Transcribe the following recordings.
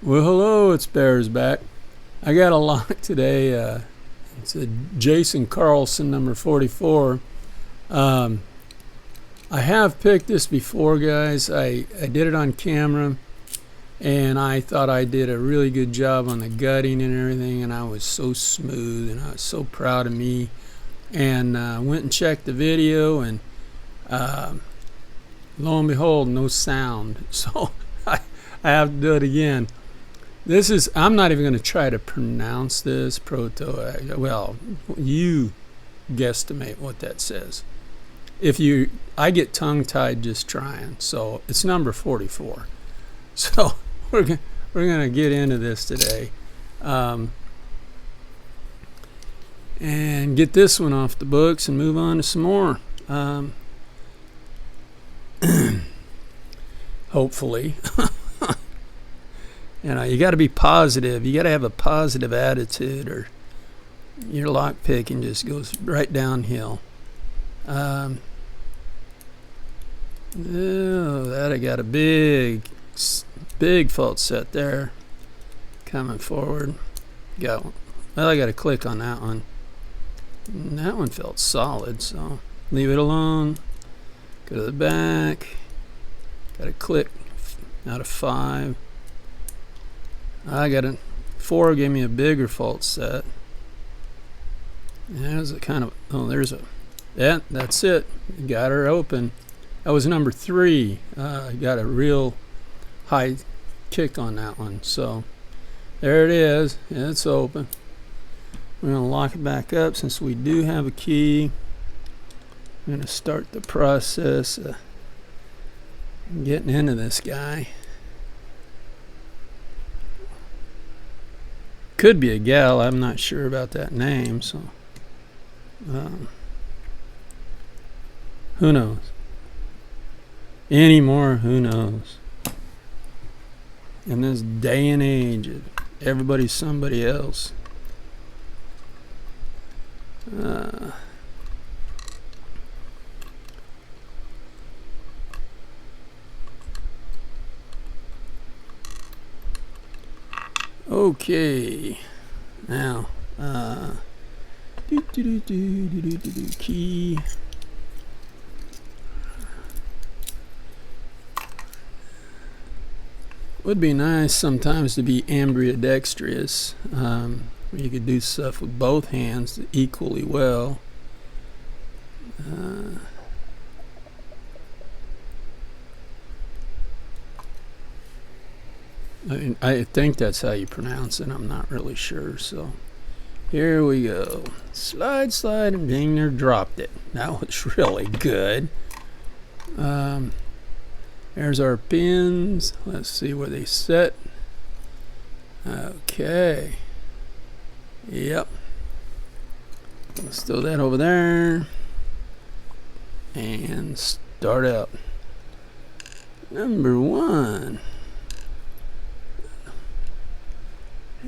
Well, hello, it's Bears back. I got a lock today. It's a Jason Carlson number 44. I have picked this before, guys. I did it on camera, and I thought I did a really good job on the gutting and everything, and I was so smooth, and I was so proud of me. And went and checked the video, and lo and behold, no sound. So I have to do it again. This is, I'm not even going to try to pronounce this, well, you guesstimate what that says. I get tongue-tied just trying, so it's number 44. So we're going to get into this today. And get this one off the books and move on to some more. Hopefully. You got to be positive. You got to have a positive attitude, or your lock picking just goes right downhill. Oh, that I got a big fault set there coming forward. Got one. Well, I got to click on that one. And that one felt solid, so leave it alone. Go to the back. Got to click out of 5. I got a 4, gave me a bigger fault set. There's a kind of, that's it. Got her open. That was number 3. I got a real high kick on that one. So there it is. It's open. We're going to lock it back up since we do have a key. I'm going to start the process of getting into this guy. Could be a gal. I'm not sure about that name, so who knows? Anymore, who knows? In this day and age, everybody's somebody else. Okay, now key. Would be nice sometimes to be ambidextrous. You could do stuff with both hands equally well. I think that's how you pronounce it. I'm not really sure. So here we go. Slide, and ding, there, dropped it. That was really good. There's our pins. Let's see where they set. Okay. Yep. Let's throw that over there. And start out. Number 1.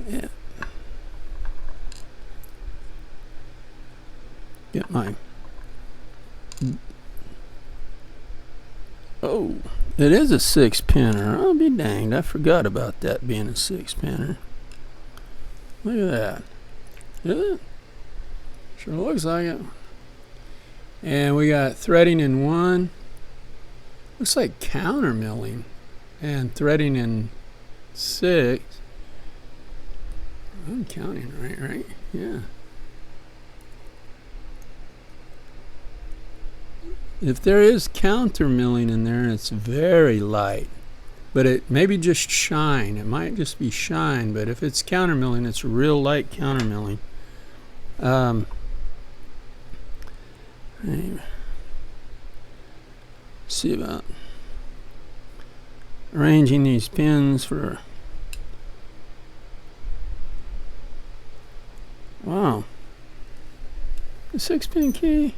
Yeah. Get my. Oh, it is a 6-pinner. I'll be danged. I forgot about that being a 6-pinner. Look at that. Is it? Sure looks like it. And we got threading in 1. Looks like counter milling. And threading in 6. I'm counting right? Yeah. If there is counter milling in there, it's very light. But it maybe just shine. It might just be shine, but if it's counter milling, it's real light counter milling. Anyway. See about arranging these pins for. Wow. A 6-pin key.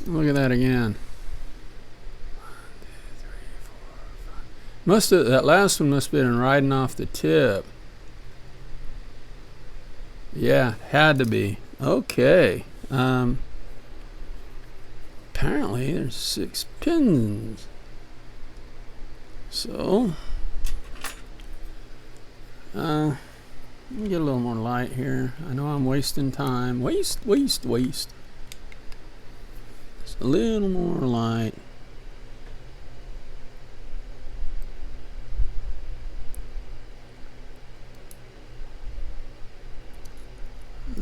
Look at that again. 1, 2, 3, 4, 5. That last one must have been riding off the tip. Yeah, had to be. Okay. Apparently there's 6 pins. So Let me get a little more light here. I know I'm wasting time. Waste. Just a little more light.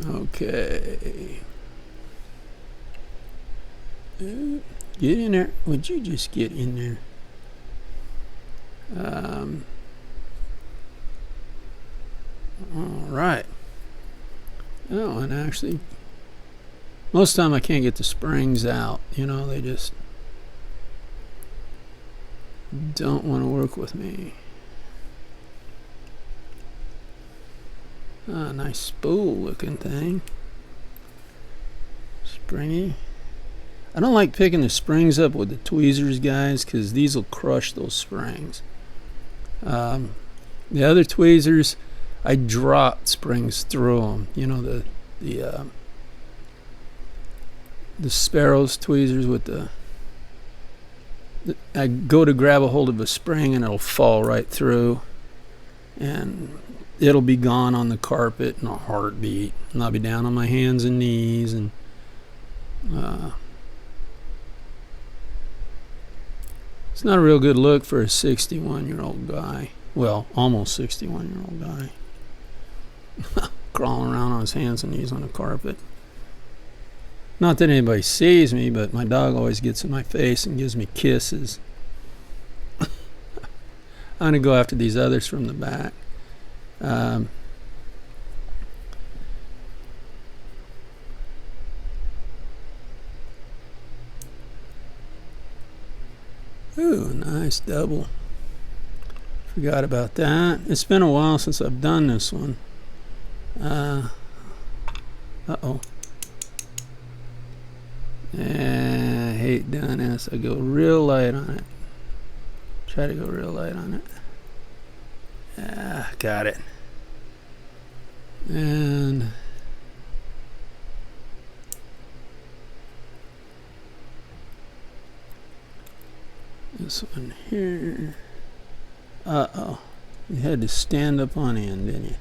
Okay. Get in there. Would you just get in there? All right. Oh, and actually, most of the time I can't get the springs out. You know, they just don't want to work with me. Ah, nice spool looking thing. Springy. I don't like picking the springs up with the tweezers, guys, because these will crush those springs. The other tweezers, I drop springs through them. You know, the Sparrow's tweezers with I go to grab a hold of a spring and it'll fall right through, and it'll be gone on the carpet in a heartbeat, and I'll be down on my hands and knees, and it's not a real good look for a 61-year-old guy. Well, almost 61-year-old guy. Crawling around on his hands and knees on the carpet. Not that anybody sees me, but my dog always gets in my face and gives me kisses. I'm going to go after these others from the back. Ooh, nice double. Forgot about that. It's been a while since I've done this one. Uh-oh. I hate doing this. I go real light on it. Try to go real light on it. Got it. And this one here. Uh-oh. You had to stand up on end, didn't you?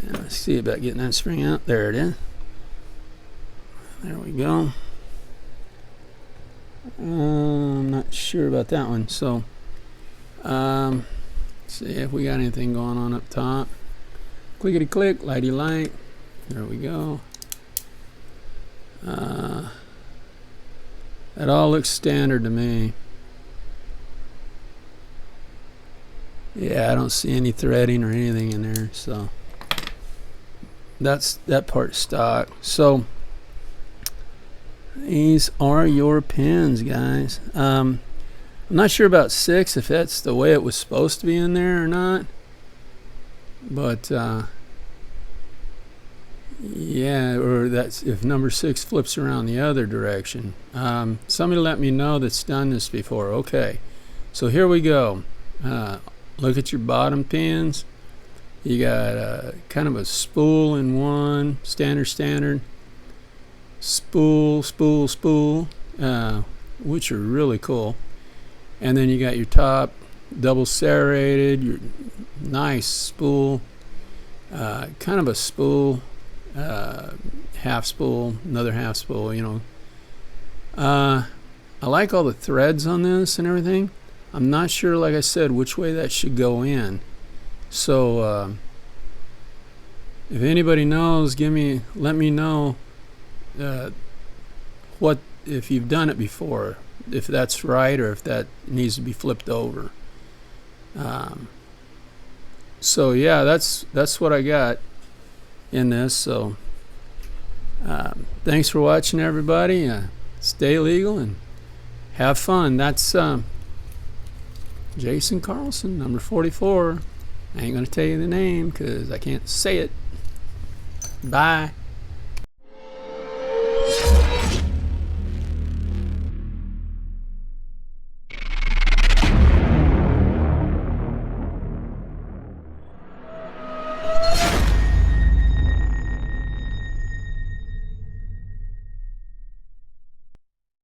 And let's see about getting that spring out. There it is. There we go. I'm not sure about that one. So, let's see if we got anything going on up top. Clickety click, lighty light. There we go. That all looks standard to me. Yeah, I don't see any threading or anything in there, so that part's stock. So these are your pins, guys. I'm not sure about 6, if that's the way it was supposed to be in there or not, but yeah, or that's if number 6 flips around the other direction. Somebody let me know that's done this before. Okay, so here we go. Look at your bottom pins. You got kind of a spool in one, standard, spool, which are really cool. And then you got your top double serrated, your nice spool, kind of a spool, half spool, another half spool, you know. I like all the threads on this and everything. I'm not sure, like I said, which way that should go in. So if anybody knows, let me know what, if you've done it before, if that's right or if that needs to be flipped over. So yeah, that's what I got in this. So thanks for watching, everybody. Stay legal and have fun. That's Jason Carlson, number 44. I ain't gonna tell you the name because I can't say it. Bye.